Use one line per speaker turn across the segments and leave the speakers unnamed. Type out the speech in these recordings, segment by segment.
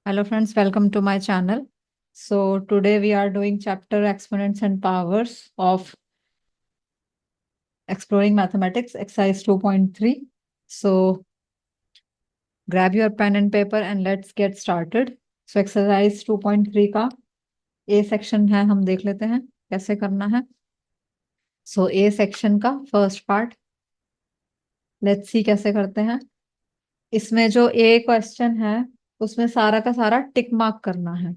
Hello friends, welcome to my channel. So today we are doing chapter exponents and powers of exploring mathematics exercise 2.3. So grab your pen and paper and let's get started. So exercise 2.3 का A section है, हम देख लेते हैं कैसे करना है. So A section का first part, let's see कैसे करते हैं. इसमें जो A क्वेश्चन है उसमें सारा का सारा टिक मार्क करना है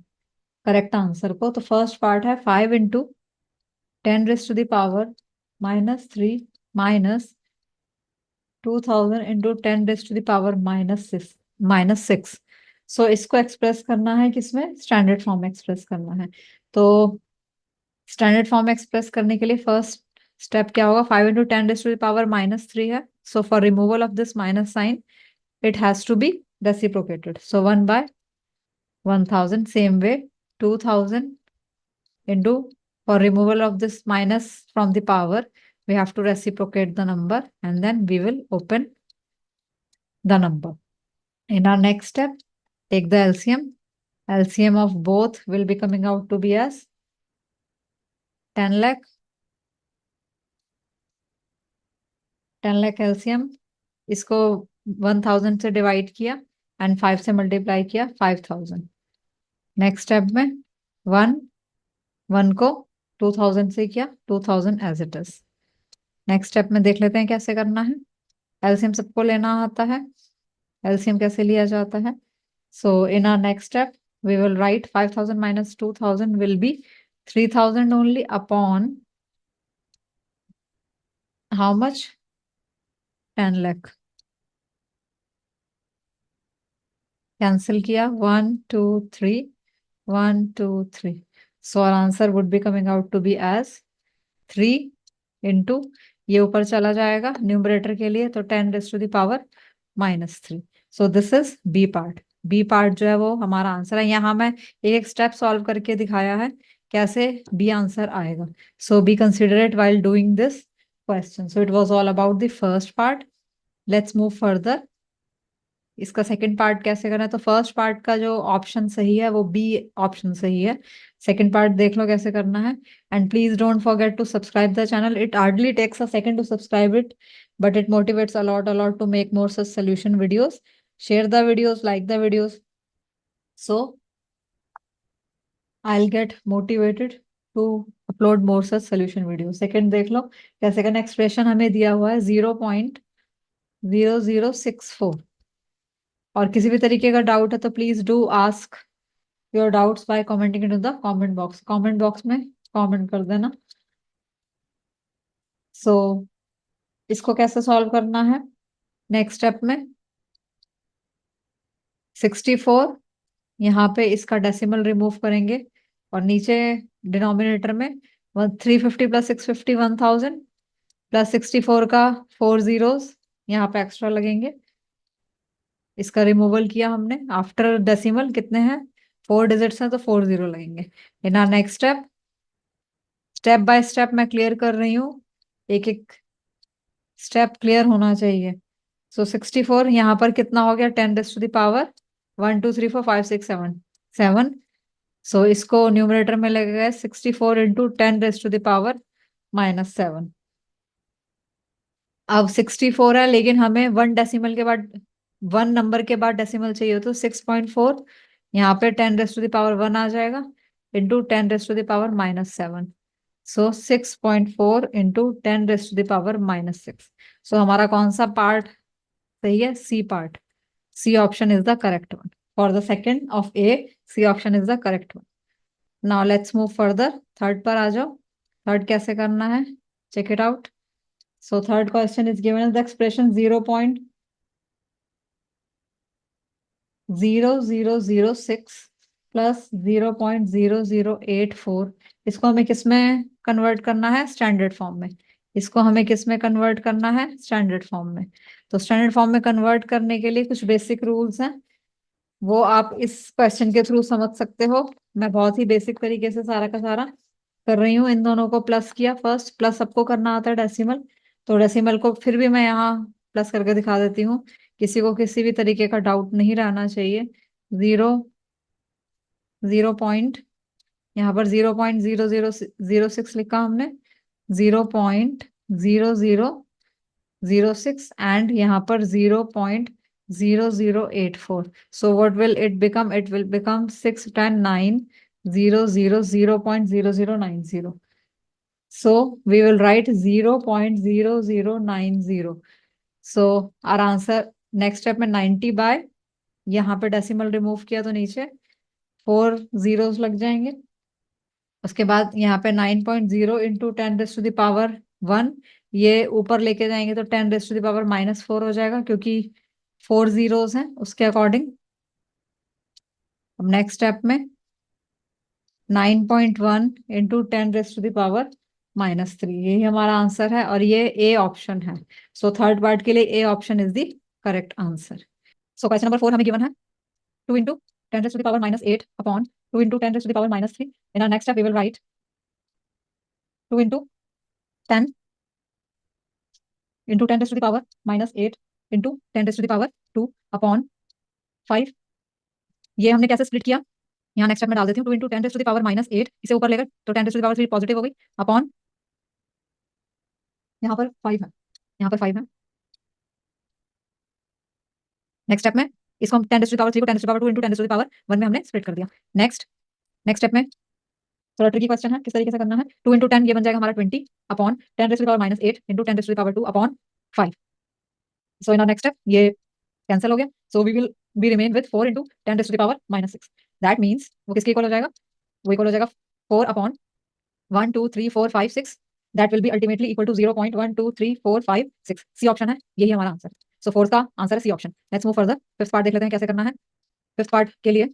करेक्ट आंसर को. तो फर्स्ट पार्ट है 5 इंटू 10⁻³ माइनस 2000 इंटू 10⁻⁻6. सो इसको एक्सप्रेस करना है किसमें, स्टैंडर्ड फॉर्म में एक्सप्रेस करना है. तो स्टैंडर्ड फॉर्म में एक्सप्रेस करने के लिए फर्स्ट स्टेप क्या होगा, 5 इंटू 10⁻³ है. So for removal of this minus sign it has to be reciprocated. So 1 by 1000. Same way 2000 into, for removal of this minus from the power, we have to reciprocate the number and then we will open the number. In our next step, take the LCM. LCM of both will be coming out to be as 10 lakh. 10 lakh LCM. इसको 1000 से divide किया and 5 से multiply किया 5000. Next step में 1 को 2000 से किया 2000 as it is. Next step में देख लेते हैं कैसे करना है. एलसीएम सबको लेना आता है. एलसीएम कैसे लिया जाता है. So in our next step we will write 5000 minus 2000 will be 3000 only upon how much, 10 lakh. Cancel किया 1 2 3 1 2 3. So our answer would be coming out to be as 3 into, ये ऊपर चला जाएगा न्यूमरेटर के लिए तो 10⁻⁻3. So this is B part. B part जो है वो हमारा आंसर है. यहाँ मैं एक स्टेप सॉल्व करके दिखाया है कैसे बी आंसर आएगा. So be considerate while doing this question. So it was all about the first part. Let's move further. इसका सेकंड पार्ट कैसे करना है. तो फर्स्ट पार्ट का जो ऑप्शन सही है वो बी ऑप्शन सही है. सेकंड पार्ट देख लो कैसे करना है. And please don't forget to subscribe the channel. It hardly takes a second to subscribe it, but it motivates a lot to make more such solution videos. Share the videos, like the videos, so I'll get motivated to upload more such solution videos. Second देख लो कैसे करना. Expression हमें दिया हुआ है 0.0064. और किसी भी तरीके का डाउट है तो please do ask your doubts by commenting in the comment box. Comment box में कमेंट कर देना. सो इसको कैसे सॉल्व करना है. नेक्स्ट स्टेप में 64, यहाँ पे इसका डेसिमल रिमूव करेंगे और नीचे डिनोमिनेटर में 350 प्लस 650 1000 प्लस 64 का 4 जीरोस यहाँ पे एक्स्ट्रा लगेंगे. इसका रिमूवल किया हमने. आफ्टर डेसिमल कितने हैं, 4 डिजिट्स हैं तो 4 जीरो लगेंगे. In our next step, step by step मैं क्लियर कर रही हूँ. एक एक स्टेप क्लियर होना चाहिए. सो 64 यहाँ पर कितना हो गया, 10⁻⁴ 1 2 3 4 5 6 7 सो इसको न्यूमरेटर में लगेगा 64 इंटू 10⁻⁻7. अब 64 है लेकिन हमें 1 डेसिमल के बाद 1 नंबर के बाद डेसिमल चाहिए तो 6.4 यहाँ पे 10⁻1 आ जाएगा इंटू 10⁻⁻7. सो 6.4 इंटू 10⁻⁻6. सो हमारा कौन सा पार्ट सही है, C part. C option is the correct one. For the second of A, C option is the correct one. Now let's move further. Third पर आ जाओ. थर्ड कैसे करना है, check it out. So third question is given as the expression 0.0006 plus 0.0084. इसको हमें किस में कन्वर्ट करना है, स्टैंडर्ड फॉर्म में. इसको हमें किस में कन्वर्ट करना है, स्टैंडर्ड फॉर्म में. तो स्टैंडर्ड फॉर्म में कन्वर्ट करने के लिए कुछ बेसिक रूल्स हैं, वो आप इस क्वेश्चन के थ्रू समझ सकते हो. मैं बहुत ही बेसिक तरीके से सारा का सारा कर रही हूँ. इन दोनों को प्लस किया फर्स्ट. प्लस सबको करना आता है डेसिमल, तो डेसिमल को फिर भी मैं यहाँ प्लस करके दिखा देती हूँ. किसी को किसी भी तरीके का डाउट नहीं रहना चाहिए. 0 0 पॉइंट, यहाँ पर 0.0006 लिखा हमने, 0.0006 एंड यहाँ पर 0.0084. So what will it become? It will become 6, 10, 9, 0, 0, 0.0090. So we will write 0.0090. So our answer next step में 90 बाय, यहाँ पे डेसिमल रिमूव किया तो नीचे 4 zeros लग जाएंगे। उसके बाद यहाँ पे 9.0 इंटू 10⁻1, ये ऊपर लेके जाएंगे तो 10⁻⁻4 हो जाएगा, क्योंकि 4 zeros हैं उसके अकॉर्डिंग। अब नेक्स्ट स्टेप में 9.1 इंटू 10⁻⁻3, यही हमारा आंसर है और ये ए ऑप्शन है। सो थर्ड पार्ट के लिए A option is the correct answer. So question number 4 हमें गिवन है 2 into 10⁻⁻8 upon 2 into 10⁻3। In our next step we will write 2 into 10 into 10⁻⁻8 into 10⁻2 upon 5। ये हमने कैसे स्प्लिट किया, यहाँ नेक्स्ट स्टेप में डाल देती हूँ। 2 इंटू 10⁻⁻8, इसे ऊपर लेकर तो 10⁻3 पॉजिटिव हो गई, अपॉन यहाँ पर 5 है, यहाँ पर 5 है। नेक्स्ट स्टेप में इसको हम 10⁻3 को 10⁻2 इंटू 10⁻1 में हमने स्प्लिट कर दिया। नेक्स्ट स्टेप में थोड़ा ट्रिकी क्वेश्चन है, किस तरीके से करना है। 2 इंटू 10 ये बन जाएगा हमारा 20 upon 10⁻⁻8 into 10⁻2 upon 5। So in our next step ये कैंसिल हो गया, so we will be remain with 4 into 10⁻6। That means वो किसके इक्वल हो जाएगा, वो इक्वल हो जाएगा 4 upon 1 2 3 4 5 6, that will be ultimately equal to 0.12345 6। C option है, यही हमारा आंसर। सो फोर्थ का आंसर है C option. Let's move further. Fifth part देख लेते हैं कैसे करना है। फिफ्थ पार्ट के लिए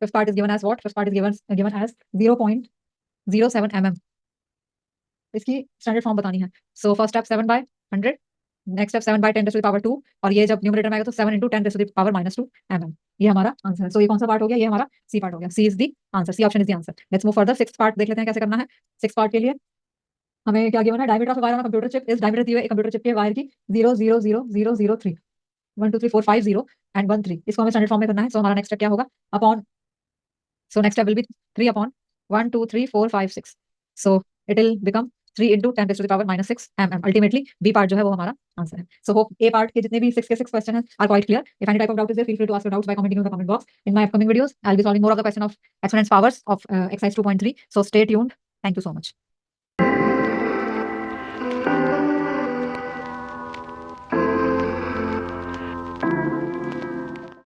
fifth part is given as what, fifth part is given as 0.07 mm। इसकी स्टैंडर्ड फॉर्म बतानी है। So first step 7/100, next step 7/10⁻², और ये जब न्यूमरेटर में आएगा तो 7 इंटू 10⁻⁻2 mm। ये हमारा आंसर है। सो ये कौन सा पार्ट हो गया, ये हमारा सी पार्ट हो गया। C is the answer, C option is the answer. Let's move further. Sixth part देख लेते हैं कैसे करना है। सिक्स्थ पार्ट के लिए हमें क्या गिवन है, diameter of wire on computer chip is, diameter दी हुई है कंप्यूटर चिप के वायर की 0.00003 1 2 3 4 5 0 एंड 1 3। इसको हमें स्टैंडर्ड फॉर्म में करना है। सो हमारा नेक्स्ट स्टेप क्या होगा, upon, so next step will be 3 upon 1 2 3 4 5 6। So it will become 3 into 10⁻⁻6 mm। Ultimately B part जो है वो हमारा आंसर है। सो होप ए पार्ट के जितने भी 6 के 6 क्वेश्चन हैं are quite clear. If any type of doubt is there, feel free to ask your doubts by commenting in the comment box. In my upcoming videos I will be solving more of the question of exponents powers of exercise 2.3। So stay tuned. Thank you so much.